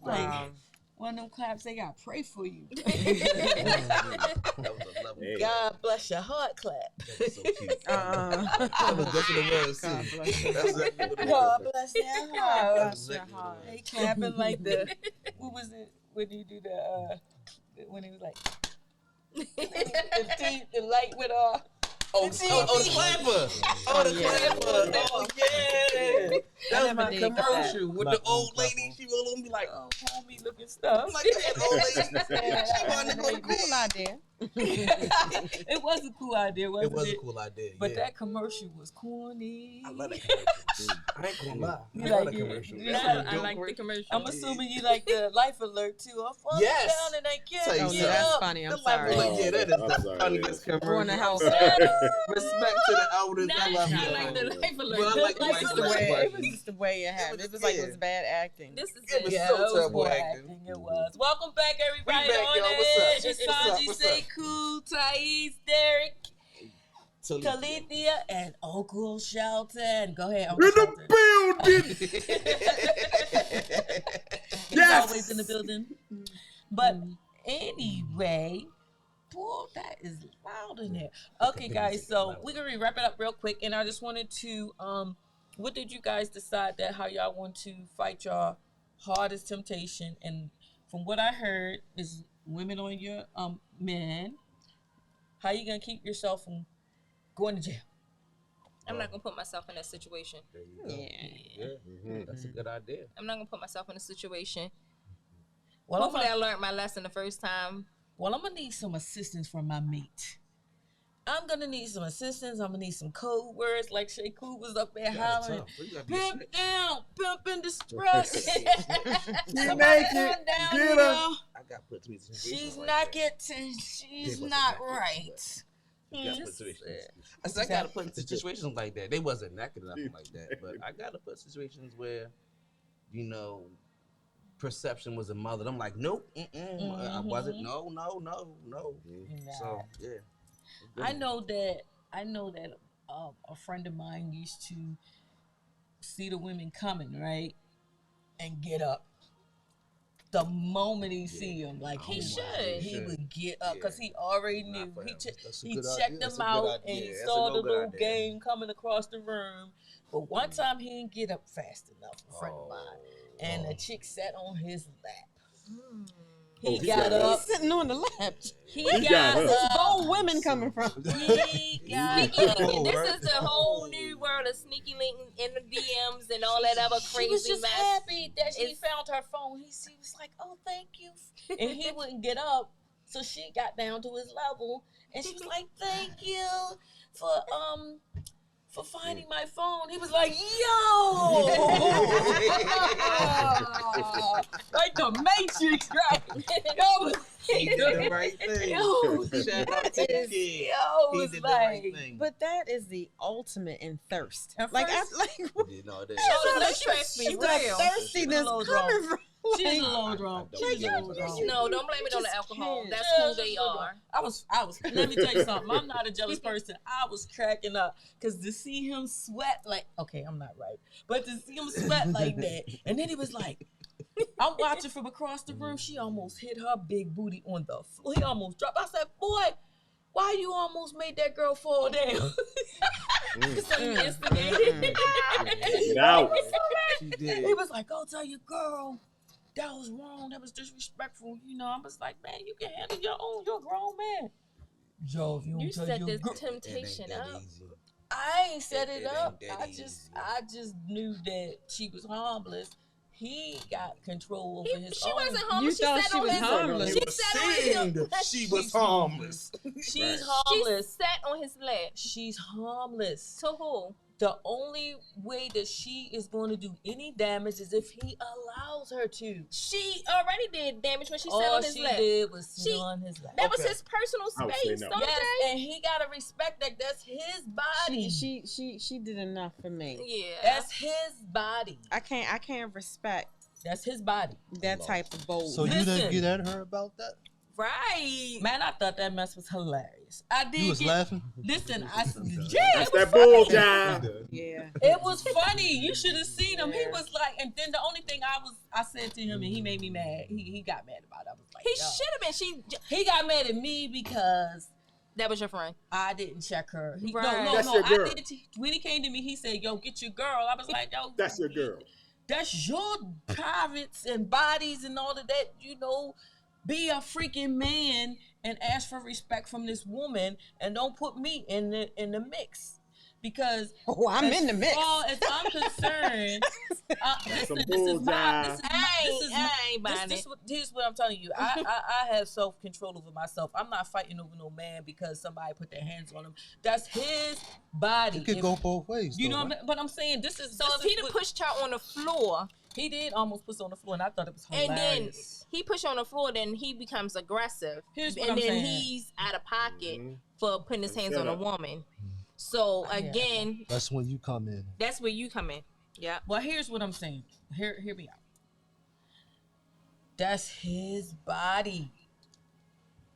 Like, one of them claps, they got to pray for you. That was a lovely God bless your heart clap. That was so cute. That was that's what it was. God too. bless you. That's exactly what it God was. bless your God heart. bless your heart. They clapping like the, what was it, when you do the, when he was like, the light went off. Oh, the clapper. Oh, the clapper. Oh, yeah. That was my commercial with the old lady. She roll on me like, Oh, homie looking stuff. like that old lady. She wanted to go to Cool bed. idea. It was a cool idea, wasn't It it? was a cool idea. But yeah. that commercial was corny. I love that commercial. I ain't gonna lie. You I love like that it? commercial. Yeah, That's I a dope like the commercial. commercial. I'm assuming you like the life alert too. I'm falling Yes. down and I can't Tell you Oh, something. no, get that's up. funny. I'm The life sorry. alert, yeah, that is I'm the sorry, funniest yeah. commercial. Going to house. Respect to the elders. Nah, I love I you. like the life alert. But I like the It's life just the alert. way, it was just the way it happened. It was like it was bad acting. This is It was Yeah, so it was terrible poor acting. It was. Welcome back, everybody. We back, on y'all. it. What's up? It's What's up? Sanji, What's Say up? Cool, Thais, Derek, Talithia. Talithia, and Uncle Shelton. Go ahead, Uncle In Shelton. the building. He's always in the building. But anyway, boy, that is loud in there. Okay, guys, so we're gonna wrap it up real quick, and I just wanted to what did you guys decide that how y'all want to fight your hardest temptation? And from what I heard is women on your men. How you gonna keep yourself from going to jail? I'm not gonna put myself in that situation. There you go. Yeah. Yeah, that's a good idea. I'm not gonna put myself in a situation. Well, Hopefully, I learned my lesson the first time. Well, I'm gonna need some assistance from my mate. I'm gonna need some assistance. I'm gonna need some code words like Shay Cool was up there hollering. Pimp down, pimp in distress. You make it. Get her. I got put to She's not getting. She's not right. I said I gotta put in situations like that. They wasn't naked enough like that, but I gotta put situations where, you know, perception was a mother. I'm like, nope, I wasn't. No. So yeah. I know that a friend of mine used to see the women coming, right, and get up. The moment he see them, like he would get up because he already knew. He checked them out and he saw the little game coming across the room. But one time he didn't get up fast enough, a friend of mine, and the chick sat on his lap. He got up. He's sitting on the lap. He got up. Bold women coming from. He got Sneaky up. linking. This is the whole new world of sneaky linking in the DMs and all that other crazy She was just mess. happy that she found her phone. He was like, "Oh, thank you," and he wouldn't get up, so she got down to his level, and she was like, "Thank you for finding my phone." He was like, "Yo!" Like the Matrix, right? He did the right thing. Yo, Shout out to the kid. He was did the right like, thing. But that is the ultimate in thirst. At Like, first- You know, it is. So the stress be the real. thirstiness coming from. she's a little drunk. She's a little drunk. No, don't blame it on the just alcohol. can't. That's Yeah, who they she's a little are. drunk. I was. Let me tell you something. I'm not a jealous person. I was cracking up because to see him sweat like, okay, I'm not right, but to see him sweat like that, and then he was like, I'm watching from across the room. She almost hit her big booty on the floor. He almost dropped. I said, boy, why you almost made that girl fall down? So you instigated. Get out. She did. He was like, go tell your girl that was wrong. That was disrespectful. You know, I was like, man, you can handle your own. You're a grown man. Joe, if you don't You tell set your this girl. temptation It ain't that up. easy. I ain't set it It ain't up. that I just knew that she was harmless. He got control over his She own. wasn't harmless. You thought sat she on was his harmless. She It was sat on his saying she was harmless. She's Right. She harmless. sat on his lap. She's harmless. To who? The only way that she is going to do any damage is if he allows her to. She already did damage when she sat All on his she lap. did was sit She- on his lap. That was Okay. his personal I would say space, no. don't Yes, they? and he gotta respect that. That's his body. She did enough for me. Yeah. That's his body. I can't respect That's his body. that type of bold. So you Listen. didn't get at her about that? Right. Man, I thought that mess was hilarious. I did. You was laughing? Listen, I said, That's yeah, it was that bull funny. jive. Yeah. It was funny. You should have seen him. He Yeah. was like, and then the only thing I said to him, and he made me mad. He got mad about it. I was like, He yo. should have been. He got mad at me because That was your friend. I didn't check her. Right. No. That's your girl. I did. When he came to me, he said, "Yo, get your girl." I was like, "Yo, That's your girl. That's your privates and bodies and all of that. Be a freaking man and ask for respect from this woman, and don't put me in the mix." Because I'm in the mix. As far as I'm concerned, here's what I'm telling you. I have self-control over myself. I'm not fighting over no man because somebody put their hands on him. That's his body. It could go both ways. You know, but I'm saying this is. So if he'd have pushed her on the floor, he did almost push on the floor, and I thought it was hilarious. and then he pushed on the floor, then he becomes aggressive, Here's what and I'm then saying. he's out of pocket Mhm. for putting his hands Shut on a up. woman. So Yeah. again, That's when you come in. that's where you come in. Yeah. Well, here's what I'm saying. Hear me out. That's his body.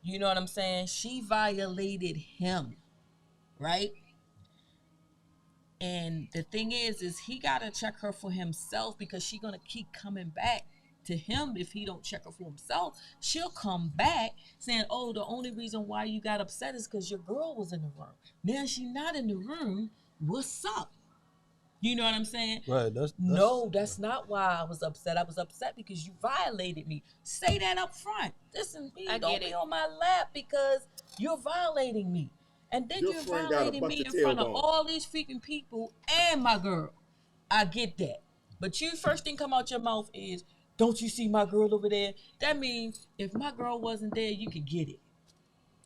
You know what I'm saying? She violated him, right? And the thing is he gotta check her for himself, because she gonna keep coming back to him. If he don't check her for himself, she'll come back saying, "Oh, the only reason why you got upset is because your girl was in the room. Now she's not in the room. What's up?" You know what I'm saying? Right. That's No, that's not why I was upset. I was upset because you violated me. Say that up front. Listen, I don't get be it. on my lap because you're violating me. And then Your you're friend got a violating me in busted front of tailbone. all these freaking people and my girl. I get that. But you first thing come out your mouth is, "Don't you see my girl over there?" That means if my girl wasn't there, you could get it.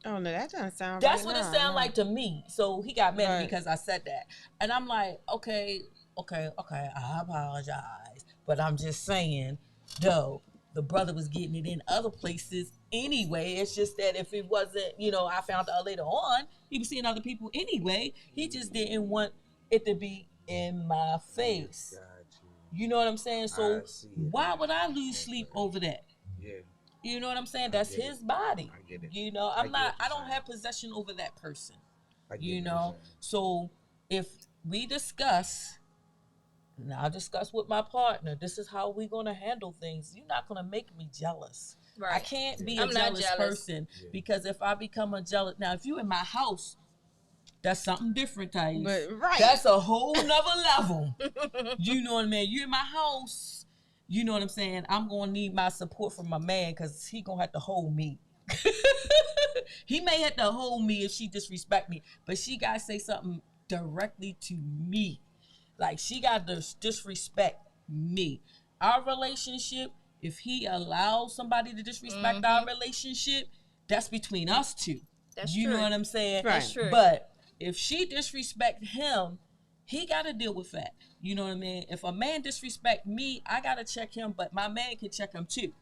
Oh no, that doesn't sound That's right. what it No, sounded no. like to me. So he got mad at me Right. because I said that. And I'm like, okay, I apologize. But I'm just saying, though, the brother was getting it in other places anyway. It's just that if it wasn't, I found out later on, he was seeing other people anyway. He just didn't want it to be in my face. You know what I'm saying? So I see it. why would I lose sleep over that? Yeah. You know what I'm saying? That's get it. his body. I get it. You know, I get what I you're don't saying. have possession over that person. I get You what you're know, saying. so if we discuss, and I discuss with my partner, this is how we're gonna handle things. You're not gonna make me jealous. Right. I can't be I'm a not jealous jealous. person, because if I become a jealous, now if you in my house, that's something different, Thais. But right. That's a whole nother level. You know what I mean? You in my house, you know what I'm saying? I'm gonna need my support from my man, because he gonna have to hold me. He may have to hold me if she disrespect me, but she gotta say something directly to me. Like, she gotta disrespect me. Our relationship, if he allows somebody to disrespect our relationship, that's between us two. That's you true. know what I'm saying? Right. That's true. But if she disrespect him, he got to deal with that. You know what I mean? If a man disrespect me, I got to check him, but my man can check him too.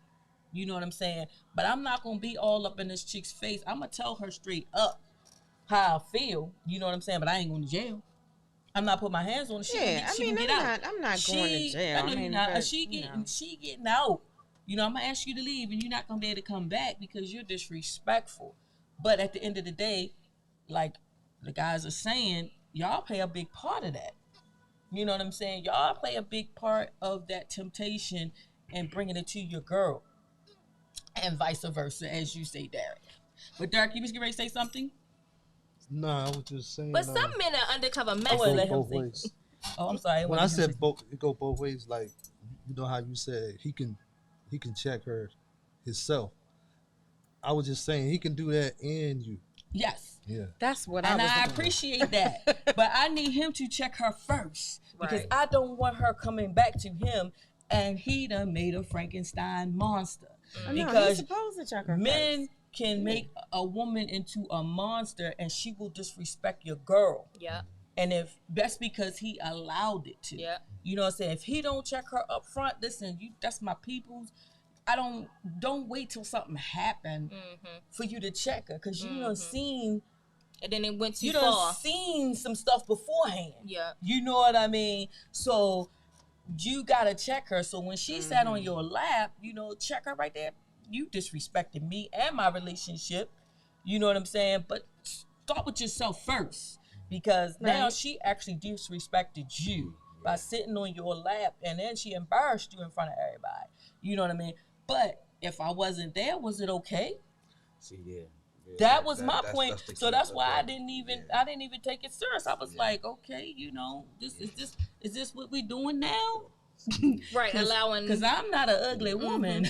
You know what I'm saying? But I'm not going to be all up in this chick's face. I'm going to tell her straight up how I feel. You know what I'm saying? But I ain't going to jail. I'm not putting my hands on her. I'm not going to jail. I know you're not. but, She you know. getting out. You know, I'm going to ask you to leave, and you're not going to be able to come back because you're disrespectful. But at the end of the day, like the guys are saying, y'all play a big part of that. You know what I'm saying? Y'all play a big part of that temptation and bringing it to your girl, and vice versa, as you say, Derek. But Derek, you was getting ready to say something? Nah, I was just saying. But some men are undercover well, it messing. let go him both think. ways. Oh, I'm sorry. When I said both, it go both ways. Like, you know how you said he can check her himself. I was just saying he can do that and you. yes. Yeah. That's what And I was I looking appreciate that. But I need him to check her first, because Right. I don't want her coming back to him and he done made a Frankenstein monster. for. No, he's Because supposed to check her men first. can make a woman into a monster and she will disrespect your girl. Yeah. And if that's because he allowed it to. Yeah. You know what I'm saying? If he don't check her up front, listen, that's my people's. I don't wait till something happen for you to check her, because you done seen And then it went too you done far. seen some stuff beforehand. Yeah. You know what I mean? So you gotta check her. So when she sat on your lap, check her right there. you disrespected me and my relationship. You know what I'm saying? But start with yourself first, because now she actually disrespected you by sitting on your lap, and then she embarrassed you in front of everybody. You know what I mean? But if I wasn't there, was it okay? See, that was my point. So that's why okay. I didn't even take it serious. I was like, okay, you know, is this what we doing now? Right, allowing, because I'm not an ugly woman.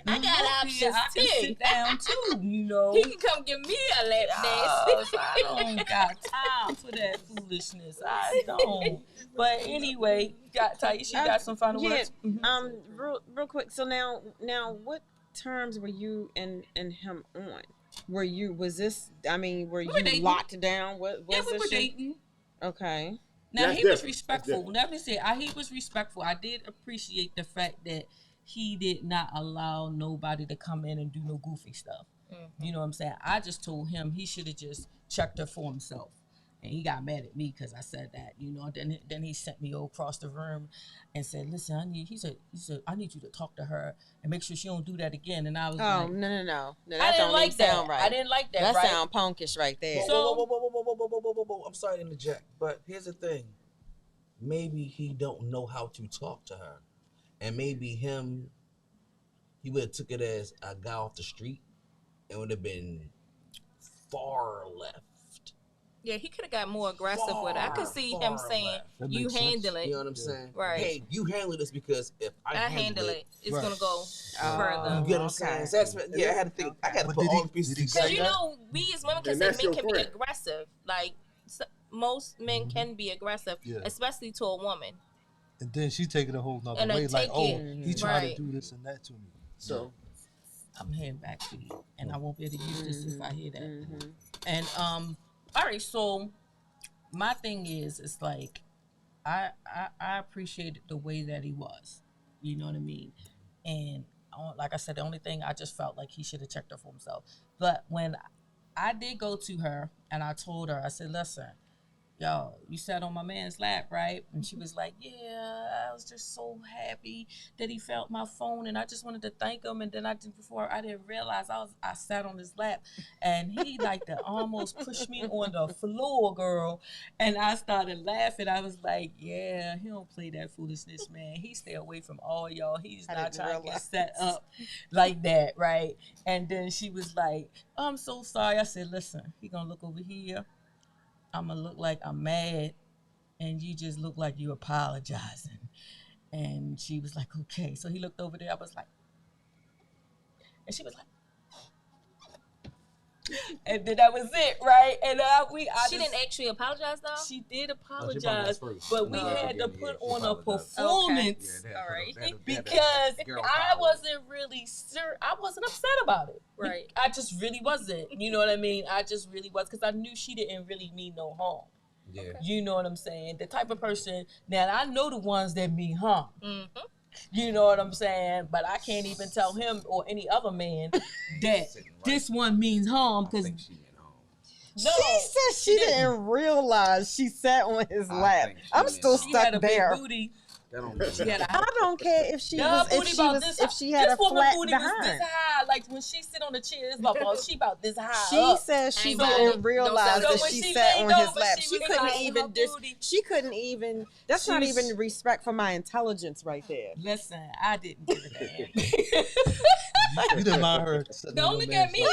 I got options I too. can sit down too, you know. He can come give me a lap dance. I don't got time for that foolishness. I don't. But anyway, Taisha, you got some final words? Real quick. So now, what terms were you and him on? Were you locked down? What was we were dating. Okay. Now, he was respectful. Let me say, he was respectful. I did appreciate the fact that he did not allow nobody to come in and do no goofy stuff. Mm-hmm. You know what I'm saying? I just told him he should have just checked her for himself. And he got mad at me because I said that, you know. Then he sent me across the room and said, "Listen, he said, I need you to talk to her and make sure she don't do that again." And I was like, no. That don't like sound right. I didn't like that. That sound punkish right there. Whoa. I'm sorry to interject, but here's the thing. Maybe he don't know how to talk to her, and maybe he would have took it as a guy off the street and would have been far left. Yeah, he could have got more aggressive with it. I could see him saying, "You handle it." You know what I'm saying? Right. Hey, you handle this because if I handle it, it's gonna go further. You get what I'm saying? So that's I had to think. I got to put all the pieces together. Because you know, we as women can say men can be aggressive. Like most men can be aggressive, especially to a woman. And then she take it a whole nother way, like, he tried to do this and that to me. So I'm heading back to you, and I won't be able to use this if I hear that. And all right, so my thing is, it's like I appreciated the way that he was, you know what I mean? And like I said, the only thing I just felt like he should have checked her for himself. But when I did go to her and I told her, I said, "Listen, yo, you sat on my man's lap, right?" And she was like, "Yeah, I was just so happy that he felt my phone, and I just wanted to thank him." And then I didn't realize I sat on his lap, and he like to almost push me on the floor, girl. And I started laughing. I was like, "Yeah, he don't play that foolishness, man. He stay away from all y'all. He's not trying to get set up like that, right?" And then she was like, "I'm so sorry." I said, "Listen, he gonna look over here. I'm going to look like I'm mad, and you just look like you apologizing." And she was like, "Okay." So he looked over there. I was like, and she was like, and then that was it, right? And she didn't actually apologize, though? She did apologize, but we had to put on a performance, all right, because I wasn't really sure. I wasn't upset about it. Right. I just really wasn't. You know what I mean? I just really was, because I knew she didn't really mean no harm. Yeah. You know what I'm saying? The type of person, now I know the ones that mean harm. Mm-hmm. You know what I'm saying? But I can't even tell him or any other man that this one means harm, because no, she said she didn't realize she sat on his lap. I'm still stuck there. Booty. I don't care if she had a flat booty behind. Was this high. Like when she sit on the chair, it's about she about this high. She said she didn't realize that she sat on his lap. She couldn't even. That's not even respect for my intelligence right there. Listen, I didn't give a damn. You didn't mind her. Don't look at me.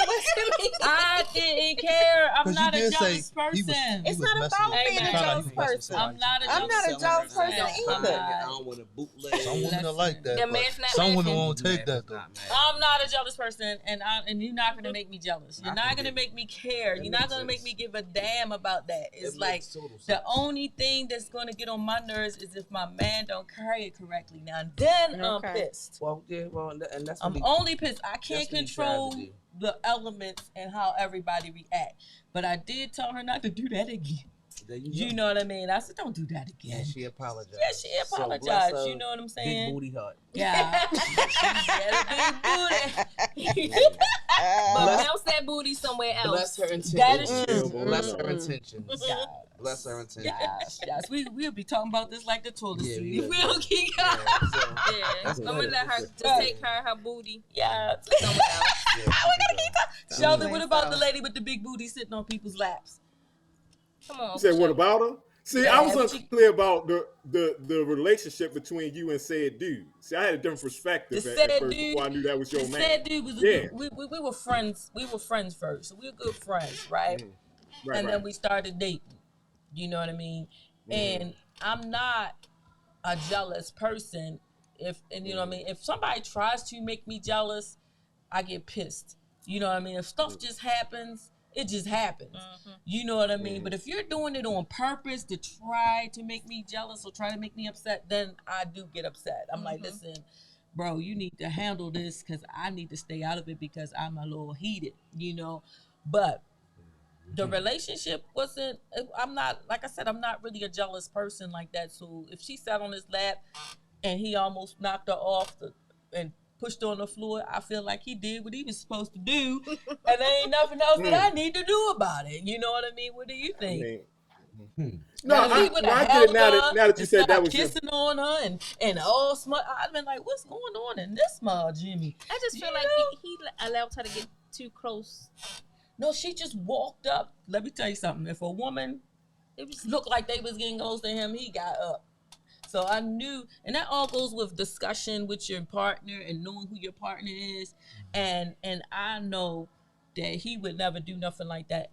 I didn't care. I'm not a jealous person. It's not about being a jealous person. I'm not a jealous person either. I don't want to bootleg. Some women are like that. But some women won't take that though. I'm not a jealous person, and you're not gonna make me jealous. You're not gonna make me care. You're not gonna make me give a damn about that. It's like the only thing that's gonna get on my nerves is if my man don't carry it correctly. Now then I'm pissed. Well, and that's. I'm only pissed. I can't control the elements and how everybody react. But I did tell her not to do that again. You know what I mean? I said, "Don't do that again." And she apologized. Yeah, she apologized. So you know what I'm saying? Big booty heart. Yeah. She had a big booty. But bounce that booty booty somewhere else. Bless her intentions. That is true. Bless her intentions. Yes. Bless her intentions. Yes. We'll be talking about this like the toilet seat. we will. We'll keep I'm gonna let her just take her booty. Yeah. Somewhere else. We're gonna keep talking. Sheldon, what about the lady with the big booty sitting on people's laps? Come on. You said what about her? See, I was unclear about the relationship between you and said dude. See, I had a different perspective at first before I knew that was your man. Said dude was we were friends. We were friends first, so we were good friends, right? And then we started dating. You know what I mean? And I'm not a jealous person. If you know what I mean, if somebody tries to make me jealous, I get pissed. You know what I mean? If stuff just happens, it just happens. You know what I mean? But if you're doing it on purpose to try to make me jealous or try to make me upset, then I do get upset. I'm like, listen, bro, you need to handle this because I need to stay out of it because I'm a little heated, you know? But the relationship wasn't, I'm not, like I said, I'm not really a jealous person like that. So if she sat on his lap and he almost knocked her off and pushed on the floor, I feel like he did what he was supposed to do, and there ain't nothing else that I need to do about it. You know what I mean? What do you think? No, I get it now that you said that was kissing on her and all smart. I've been like, what's going on in this small Jimmy? I just feel like he allowed her to get too close. No, she just walked up. Let me tell you something. If a woman, it just looked like they was getting close to him, he got up. So I knew, and that all goes with discussion with your partner and knowing who your partner is. And I know that he would never do nothing like that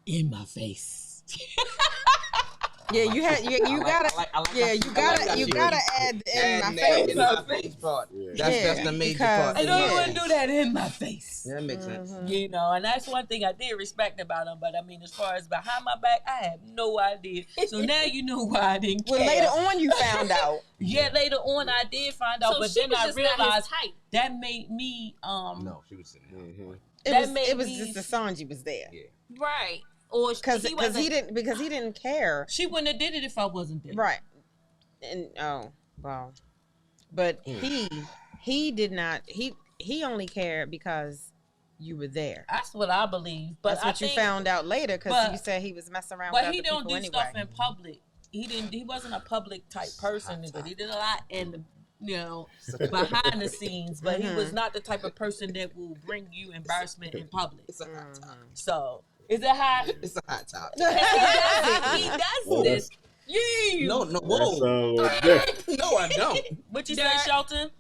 in my face. Yeah, you gotta add in my face part. That's the major part. I don't want to do that in my face. That makes sense. You know, and that's one thing I did respect about him. But I mean, as far as behind my back, I have no idea. So now you know why I didn't care. Well, later on you found out. Yeah, later on I did find out, So but she then was I just not his realized type. that made me No, she was sitting there. It was just the Sanji was there. Yeah. Right. Or because he didn't care. She wouldn't have did it if I wasn't there. Right. And but he did not. He only cared because you were there. That's what I believe. But that's what you found out later because you said he was messing around with other people anyway. But he don't do stuff in public. He wasn't a public type person, but he did a lot in the behind the scenes. But he was not the type of person that will bring you embarrassment in public. It's a hot topic. So is it hot? It's a hot topic. He does this. Yeah. No, whoa. No, I don't. What you say, Shelton?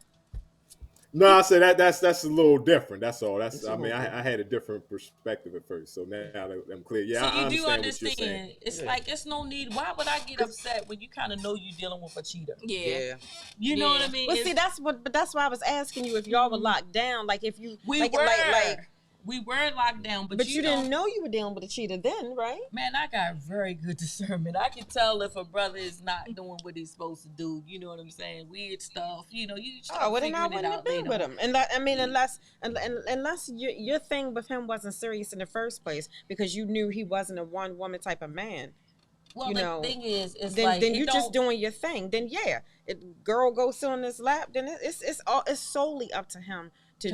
No, I said that's a little different. That's all. I had a different perspective at first, so now I'm clear. Yeah, so I do understand. It's like it's no need. Why would I get upset when you kind of know you're dealing with a cheater? Yeah. You know what I mean? Well, see, that's why I was asking you if y'all were locked down. Like if you we weren't locked down, but you didn't know you were dealing with a cheater then, right? Man, I got very good discernment. I can tell if a brother is not doing what he's supposed to do. You know what I'm saying? Weird stuff. You know, you start then I wouldn't have been with him. And unless your thing with him wasn't serious in the first place because you knew he wasn't a one woman type of man. Well, the thing is, then you just doing your thing. Then if girl goes sit on his lap, then it's solely up to him to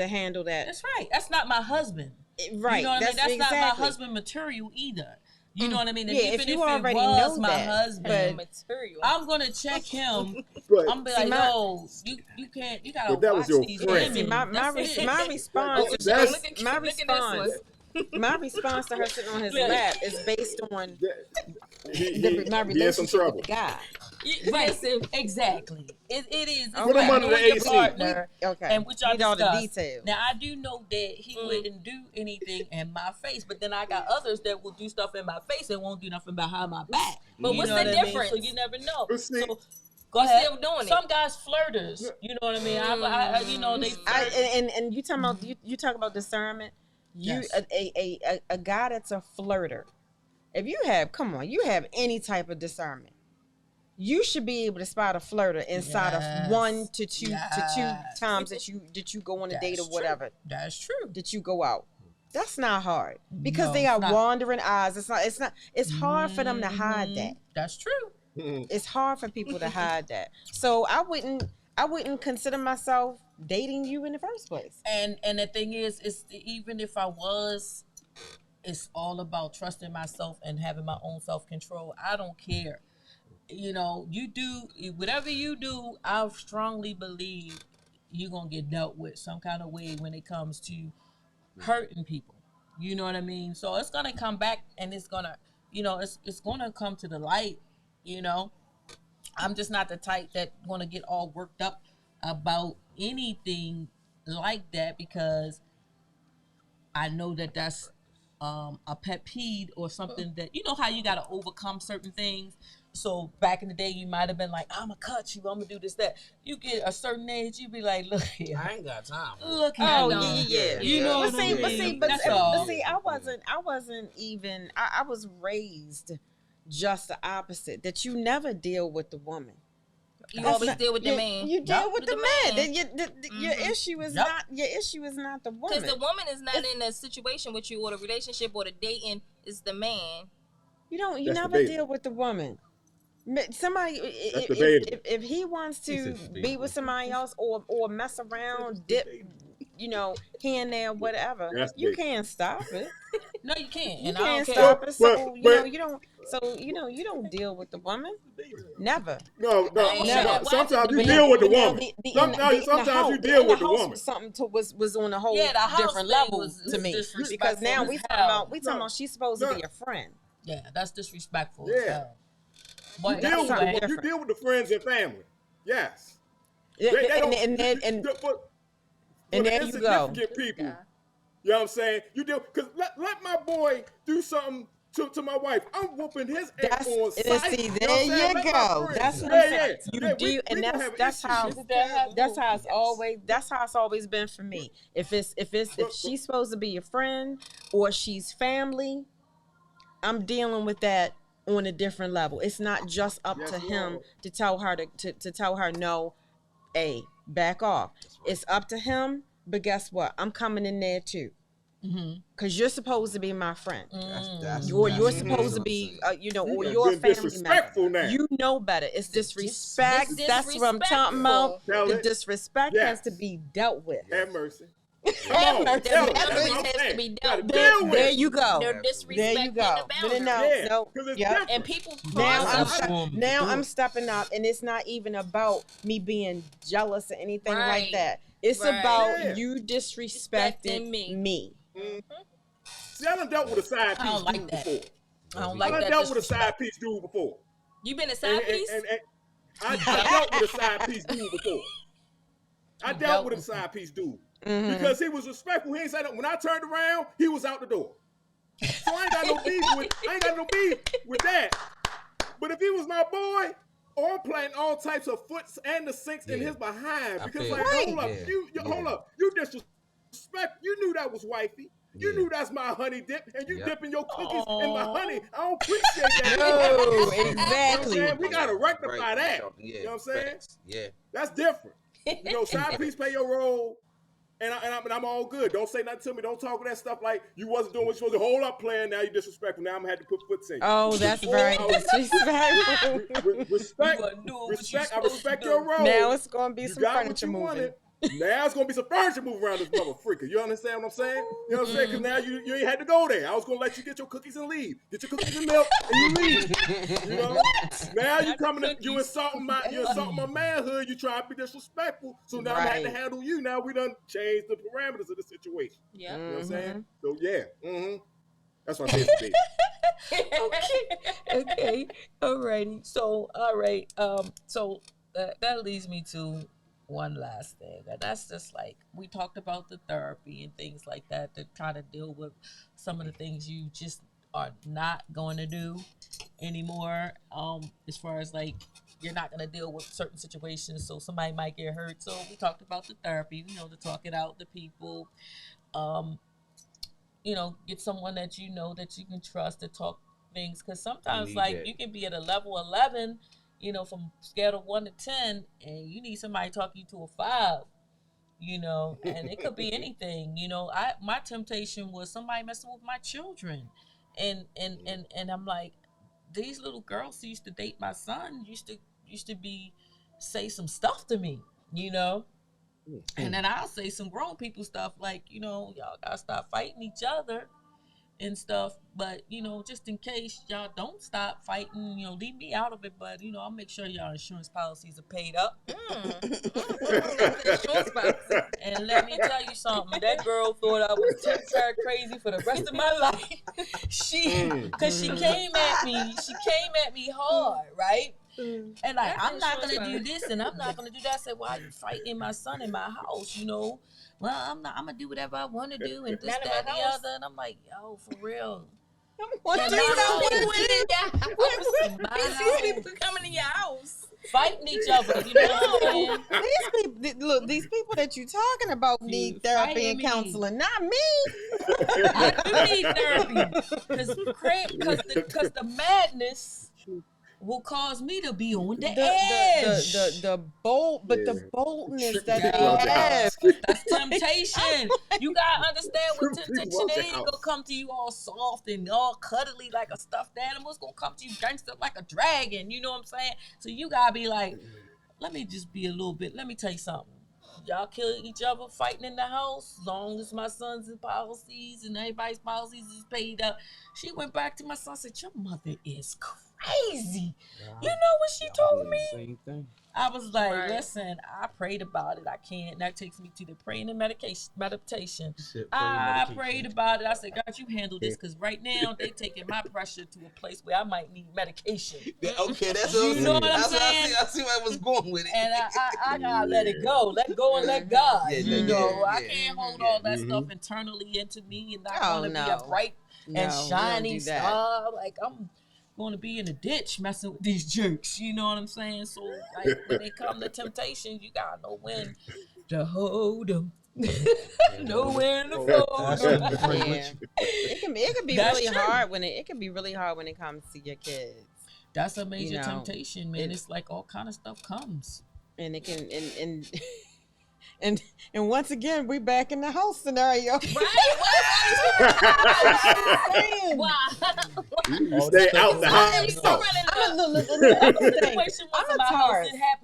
handle that. That's right. That's not my husband. Right. You know what I mean? That's not my husband material either. You know what I mean? And even if you already was my husband material, I'm gonna check him. I'm gonna be like, no, you can't. You gotta watch these women. My response to her sitting on his lap is based on my relationship with the guy. Right, exactly. It is. Put him under the AC. Partner, okay. And which y'all all the details. Now I do know that he wouldn't do anything in my face, but then I got others that will do stuff in my face and won't do nothing behind my back. But what's the difference? So you never know. So, go ahead. Still doing Some guys flirters. You know what I mean? I you know they. And you talking about you talk about discernment. You a guy that's a flirter. If you have any type of discernment, you should be able to spot a flirter inside of 1 to 2 times that you go on a date or whatever. That's true. That you go out. That's not hard because they are wandering eyes. It's hard for them to hide that. That's true. It's hard for people to hide that. So I wouldn't I wouldn't consider myself dating you in the first place. And the thing is even if I was, it's all about trusting myself and having my own self-control. I don't care. You know, you do whatever you do, I strongly believe you're gonna get dealt with some kind of way when it comes to hurting people. You know what I mean? So it's gonna come back, and it's gonna, you know, it's gonna come to the light. You know, I'm just not the type that gonna get all worked up about anything like that, because I know that that's a pet peeve or something that, you know how you got to overcome certain things. So back in the day, you might have been like, I'm going to cut you, I'm going to do this, that. You get a certain age, you be like, look here. I ain't got time. Look here. Oh, yeah. You know what I mean? But see, I wasn't even, I was raised just the opposite, that you never deal with the woman. You always deal with the man. You deal with the man. Your issue is not the woman. Because the woman is not in a situation with you, or the relationship, or the dating. It's the man. You never deal with the woman. Somebody, if he wants to be with somebody else or mess around, dip, here and there, whatever, you can't stop it. No, you can't. You can't stop it. So you don't. So you don't deal with the woman. Never. No. Sometimes you deal with the woman. Sometimes you deal with the woman. Something was on a whole different level to me, because now we talking about she's supposed to be a friend. Yeah, that's disrespectful. Yeah. You deal with the friends and family. Yes. And there you go. People. You know what I'm saying? You do, because let my boy do something to my wife. I'm whooping his ass on sight. See, there you go. That's what I'm saying. You do, and that's how it's always been for me. If she's supposed to be your friend or she's family, I'm dealing with that on a different level. It's not just up to him to tell her to tell her no, back off. It's up to him. But guess what? I'm coming in there too, because you're supposed to be my friend, or you're supposed to be, or you're a family member. Now. You know better. It's disrespect. That's what I'm talking about. The disrespect has to be dealt with. Have mercy. There you go. No disrespect. There you go. No. Yeah. And people. Now I'm stepping up, and it's not even about me being jealous or anything like that. It's about you disrespecting me. Mm-hmm. See, I done dealt with a side piece dude before. I don't like that. I dealt with a side piece dude before. You been a side piece? And I dealt with a side piece dude before. I dealt with a side piece dude. Mm-hmm. Because he was respectful. He ain't said that. When I turned around, he was out the door. So I ain't got no beef with that. But if he was my boy, I'm planting all types of foots and the sinks in his behind. Because hold up. You disrespect. You knew that was wifey. You knew that's my honey dip, and you dipping your cookies in my honey. I don't appreciate that. No, exactly. You know we gotta rectify that. You know what I'm saying? Yeah. That's different. Side piece play your role. And I'm all good. Don't say nothing to me. Don't talk that stuff like you wasn't doing what you supposed to. Hold up, playing. Now you disrespectful. Now I'm gonna have to put foots in. Oh, that's very disrespectful. Respect. I respect your role. Now it's gonna be some furniture moving. Now it's gonna be some furniture moving around this mother freaker. You understand what I'm saying? You know what I'm saying? Because now you ain't had to go there. I was gonna let you get your cookies and leave. Get your cookies and milk and you leave. You know? Now you coming in, you insulting my manhood. You trying to be disrespectful. So now I had to handle you. Now we done changed the parameters of the situation. Yeah. You know what I'm saying? So yeah. That's what I said today. Okay. Alrighty. So so that leads me to one last thing, and that's just like we talked about the therapy and things like that to try to deal with some of the things you just are not going to do anymore, as far as like you're not going to deal with certain situations, so somebody might get hurt. So we talked about the therapy, to talk it out to people, get someone that that you can trust to talk things, because sometimes you can be at a level 11, from scale of 1 to 10, and you need somebody to talk you to a 5, and it could be anything. My temptation was somebody messing with my children, and I'm like, these little girls who used to date my son used to say some stuff to me, you know. And then I'll say some grown people stuff like, you know, y'all gotta stop fighting each other and stuff. But, you know, just in case y'all don't stop fighting, you know, leave me out of it. But, you know, I'll make sure y'all insurance policies are paid up. And let me tell you something. That girl thought I was tip-tap crazy for the rest of my life. Because she came at me hard, right? And like, I'm not gonna do this and I'm not gonna do that. I said, why are you fighting my son in my house? You know, well, I'm gonna do whatever I want to do and this, that, and the other. And I'm like, yo, for real. What do you know? These people coming in your house, fighting each other. You know what I'm saying? These people that you talking about need therapy and counseling, not me. I do need therapy because the madness will cause me to be on the edge. The boldness that they have. That's temptation. You gotta understand what temptation is. It's gonna come to you all soft and all cuddly like a stuffed animal. It's gonna come to you gangster like a dragon. You know what I'm saying? So you gotta be like, let me just be a little bit. Let me tell you something. Y'all kill each other fighting in the house. As long as my son's policies and everybody's policies is paid up. She went back to my son and said, your mother is crazy. You know what she told me? Same thing. I was like, listen, I prayed about it. I can't. That takes me to the praying and meditation. I prayed about it. I said, God, you handle this because right now they taking my pressure to a place where I might need medication. Okay, that's what you know what I'm saying. I see where I was going with it. And I gotta let it go. Let go and let God. I can't hold all that stuff internally into me and not want to be a bright and shiny star. Like I'm going to be in a ditch messing with these jerks, you know what I'm saying? So like when it come to temptation, you gotta know when to hold them, know when to fold them. It can be really hard when it can be really hard when it comes to your kids. That's a major temptation, man. It's like all kind of stuff comes, and it can and once again, we back in the house scenario. Right? Why? You stay out the house.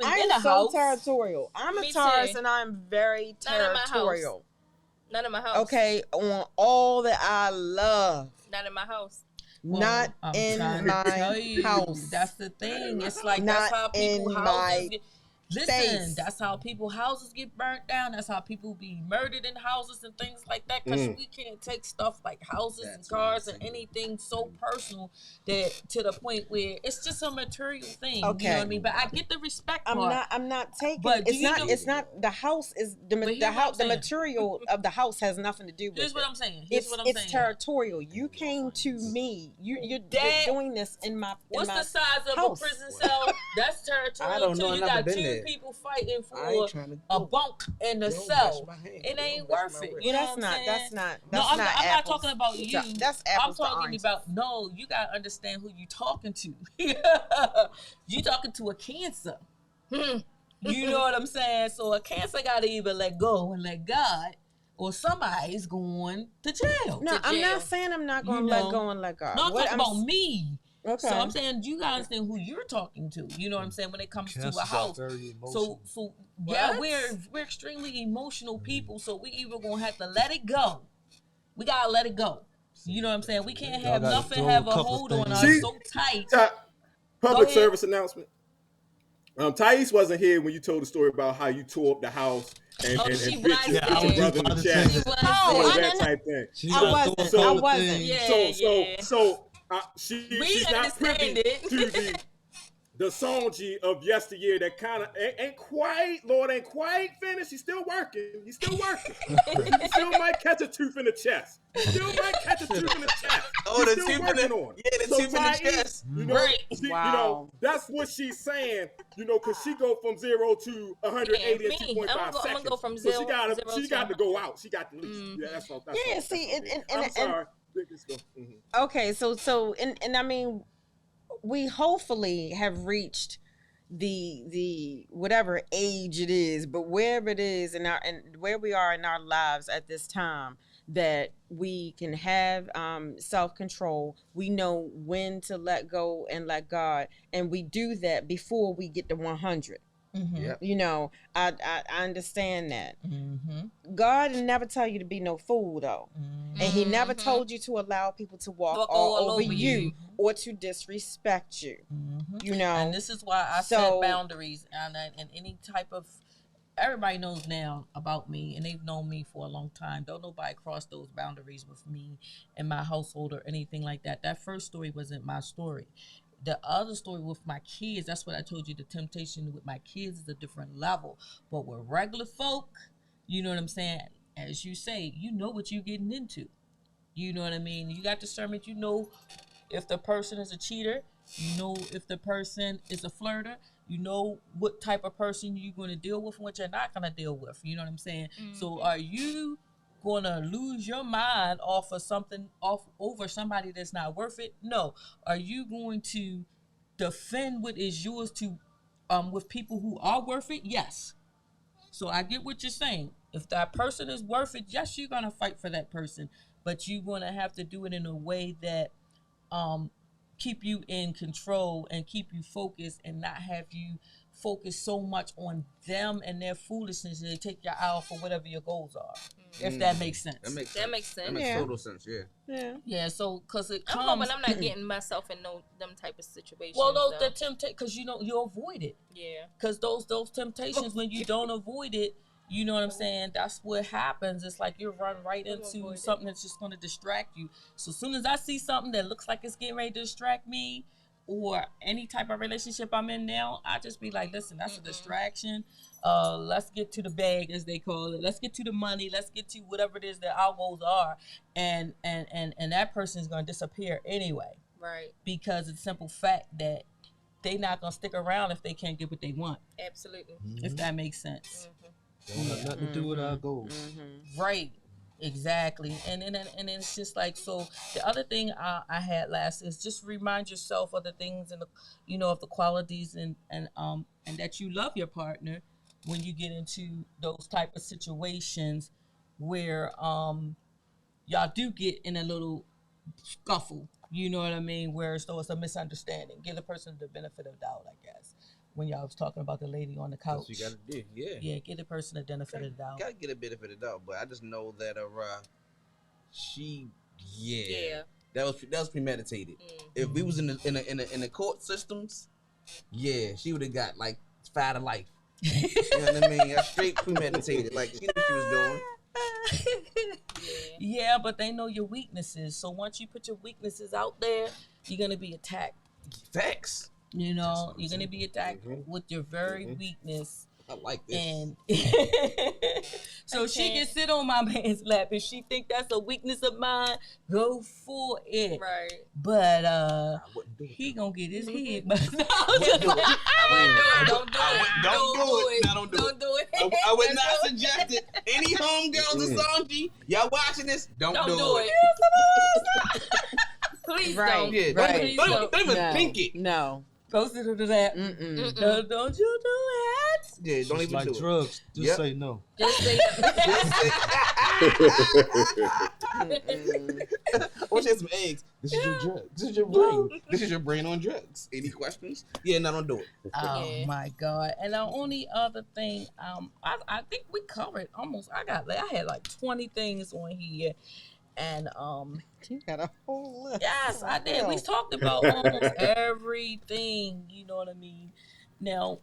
I'm so territorial. I'm a Taurus and I'm very territorial. Not in my house. Okay, on all that I love. Not in my house. Not in my house. That's the thing. It's like that's how people houses get. Listen, that's how people houses get burnt down. That's how people be murdered in houses and things like that. Because we can't take stuff like houses and cars and anything so personal that to the point where it's just a material thing. Okay. You know what I mean? But I get the respect part. I'm not taking. But it's not the house is the material of the house has nothing to do with. Here's what I'm saying. It's territorial. You came to me. You're doing this in my. What's the size of a prison cell? That's territorial. I don't know. You got two people fighting for a bunk in the cell. It ain't worth it. You know what I'm saying? That's not. I'm not talking about you. That's apples. I'm talking about you gotta understand who you talking to. You talking to a cancer. You know what I'm saying? So a cancer gotta either let go and let God, or somebody's going to jail. No, I'm not saying I'm not going to let go and let God. No, I'm talking about me. Okay. So I'm saying you gotta understand who you're talking to. You know what I'm saying when it comes to a house. So yeah, we're extremely emotional people. So we either gonna have to let it go. We gotta let it go. You know what I'm saying? We can't have nothing have a hold on us so tight. Public service announcement. Thais wasn't here when you told the story about how you tore up the house and bit your brother in the chest. That type thing. I wasn't. She's not privy to the Sonji of yesteryear that kind of ain't quite finished. He's still working. He still might catch a tooth in the chest. Oh, the tooth in the chest. You know, that's what she's saying. You know, because she go from 0 to 180 in 2.5 seconds. I'm gonna go from 0. So she got to go out. She got to leave. Yeah, that's all. See, I'm sorry. Okay, so I mean, we hopefully have reached the whatever age it is, but wherever it is and where we are in our lives at this time, that we can have self-control. We know when to let go and let God, and we do that before we get to 100. You know, I understand that. God never tell you to be no fool though, and He never told you to allow people to walk all over you or to disrespect you. You know, and this is why I set boundaries, and any type of. Everybody knows now about me, and they've known me for a long time. Don't nobody cross those boundaries with me and my household or anything like that. That first story wasn't my story. The other story with my kids, that's what I told you, the temptation with my kids is a different level. But with regular folk, you know what I'm saying? As you say, you know what you're getting into. You know what I mean? You got discernment. You know if the person is a cheater. You know if the person is a flirter. You know what type of person you're going to deal with and what you're not going to deal with. You know what I'm saying? So are you going to lose your mind off over somebody that's not worth it? No. Are you going to defend what is yours to with people who are worth it? Yes. So I get what you're saying. If that person is worth it, yes, you're going to fight for that person. But you're going to have to do it in a way that keep you in control and keep you focused and not have you focus so much on them and their foolishness and they take your eye off for whatever your goals are. If that makes sense. That makes sense. That makes total sense, Yeah, so because it comes. I'm hoping I'm not getting myself in them type of situations. Well, the temptation, because you avoid it. Yeah. Because those temptations, when you don't avoid it, you know what I'm saying? That's what happens. It's like you run right into something that's just going to distract you. So as soon as I see something that looks like it's getting ready to distract me or any type of relationship I'm in now, I just be like, listen, that's a distraction. Let's get to the bag, as they call it. Let's get to the money. Let's get to whatever it is that our goals are. And that person is going to disappear anyway. Right. Because it's a simple fact that they're not going to stick around if they can't get what they want. Absolutely. If that makes sense. Don't have nothing to do with our goals. Right. Exactly. And it's just like, so the other thing I had last is just remind yourself of the things and of the qualities and that you love your partner when you get into those type of situations where y'all do get in a little scuffle, you know what I mean, where it's a misunderstanding. Give the person the benefit of doubt, I guess. When y'all was talking about the lady on the couch. That's what you gotta do, yeah. Yeah, give the person a benefit of the doubt. Gotta get a benefit of the doubt, but I just know that that was premeditated. If we was in the court systems, she would have got like 5 to life. You know what I mean? That's straight premeditated. Like she knew what she was doing. Yeah, but they know your weaknesses. So once you put your weaknesses out there, you're gonna be attacked. Facts. You know, you're going to be attacked with your very weakness. I like this. And so she can sit on my man's lap. If she think that's a weakness of mine, go for it. Right. But he going to get his head. Don't do it. I would not suggest it. Any homegirls or Sanji, y'all watching this, don't do it. Please don't. Yeah, right. Don't even think it. No. Post it to that. Don't you do it? Yeah, don't even like do it. Drugs. Just say no. Just say Or she has some eggs. This is your drug. This is your brain. This is your brain on drugs. Any questions? Yeah, no, don't do it. Oh my God. And the only other thing, I think we covered almost. I had like 20 things on here. And you got a whole list. Yes, I did. We talked about almost everything. You know what I mean? Now,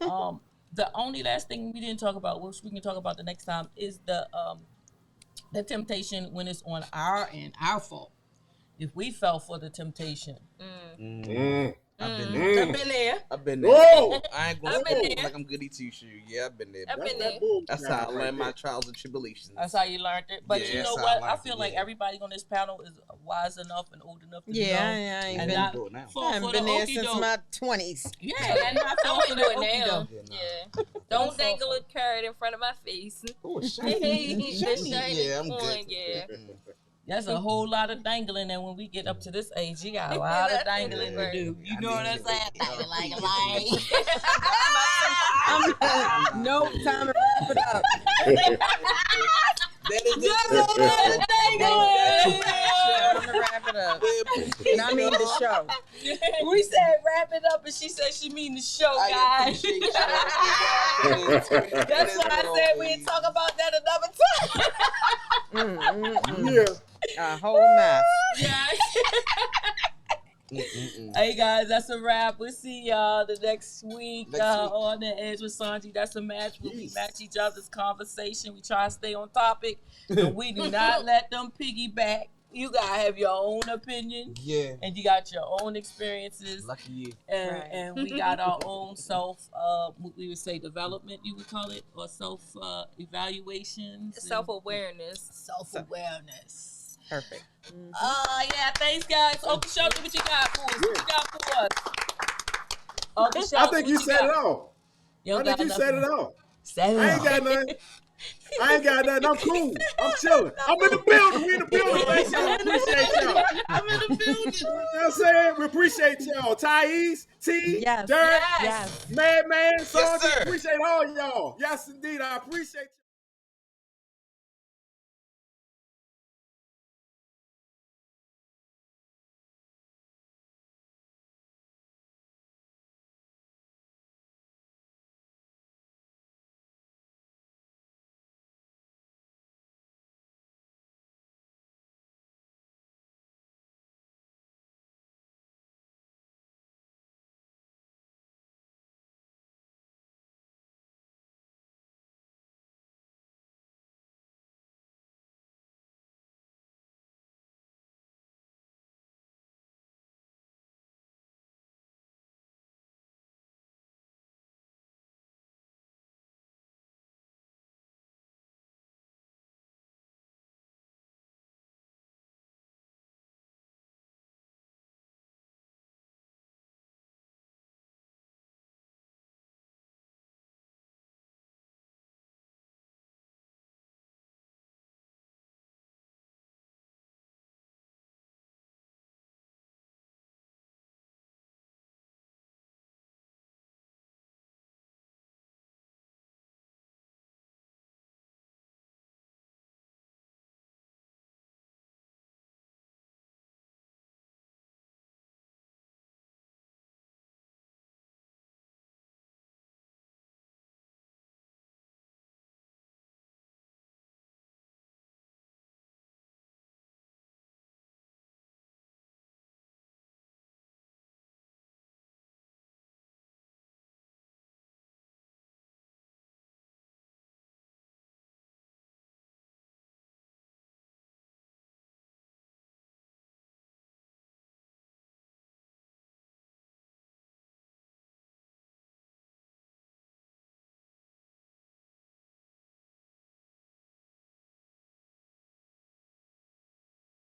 the only last thing we didn't talk about, which we can talk about the next time, is the temptation when it's on our end, our fault. If we fell for the temptation. I've been there. I've been there. Whoa! I ain't gonna say like I'm goody two shoe. Yeah, I've been there. That's how I learned my trials and tribulations. That's how you learned it. But you know what? I feel like everybody on this panel is wise enough and old enough to know. I ain't been there since my 20s. Yeah, and I don't do it now. Yeah. Don't dangle a carrot in front of my face. Oh, yeah, I'm good. Yeah. That's a whole lot of dangling, and when we get up to this age, you got a lot of dangling to do. You know what I'm saying? No time to wrap it up. That is dangling. Time to wrap it Shut up. And I mean the show. We said wrap it up, and she said she mean the show, guys. That's why I said we'd talk about that another time. Yeah. A whole mess. Yes. Hey guys, that's a wrap. We'll see y'all the next week on The Edge with Sanji. That's a match where we match each other's conversation. We try to stay on topic, and we do not let them piggyback. You gotta have your own opinion, and you got your own experiences. Lucky you. And we got our own we would say development, you would call it, or evaluations, self-awareness. Perfect. Yeah, thanks guys. Uncle Shelby, what you got for us? Uncle Shelby, I think you said it all. I think you said it all. I ain't got nothing. I'm cool. I'm chilling. I'm in the building. We in the building. Thanks, y'all. Appreciate y'all. I'm in the building. You know what I'm saying? We appreciate y'all. Thais, T, Dirt, Madman, Sanji. Appreciate all y'all. Yes, indeed. I appreciate you.